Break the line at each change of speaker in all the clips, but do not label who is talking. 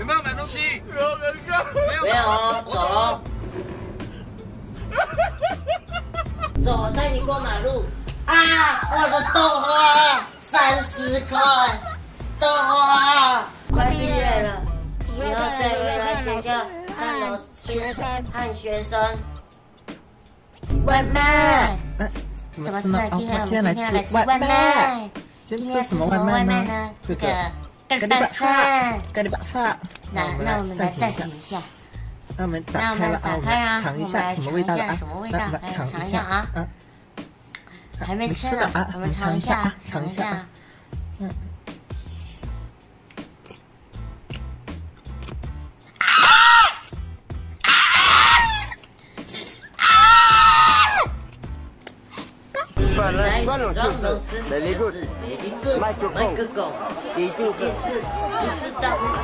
有没有买东西？
没有哦，走喽。走，我带你过马路。啊，我的豆花30块，豆花快毕业了，以后再回来学校看老师和学生。外卖。
怎么吃呢？哦，我今天来吃外卖。今天吃什么外卖呢？这个咖喱巴饭，咖喱巴饭。
那我们来暂停一下。
那我们打开了啊，尝一下什么味道的啊？
什么味道？来尝一下啊。还没吃
呢
啊，我们尝一下，
尝一下。嗯。
very good， 麦克狗，一定是
不是大拇指，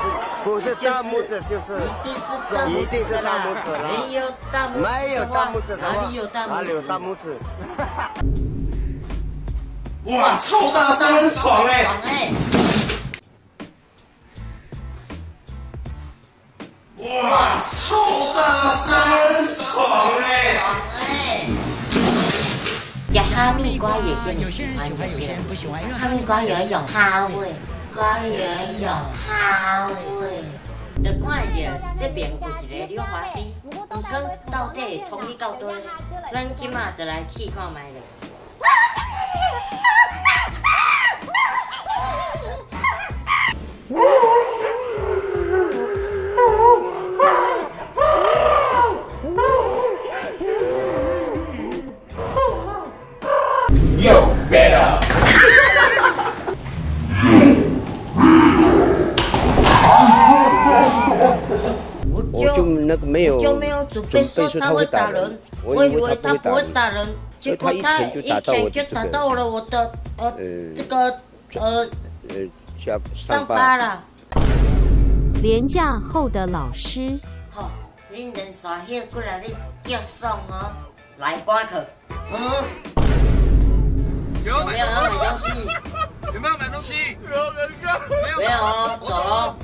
不是大拇指就是
一定是大拇指啦，没有大拇指的话，哪里有大拇指？
哇，超大三人床哎！哇，超大三人床哎！
呀，哈密瓜有些人喜欢，有些人不喜欢，因为哈密瓜有一种哈味，瓜有一种哈味。就看到这边有一个溜滑梯，不过到底通去到多呢？咱今仔就来试看卖咧。
又别了。
我就那个没有
准备说他会打人，我以为他不会打人，结果他一拳就打到了我的这个上巴了。
连假后的老师，
好，恁人耍迄过来咧叫送哦，来瓜克，有没有要买东西？
有没有买东西？
没有哦，走喽。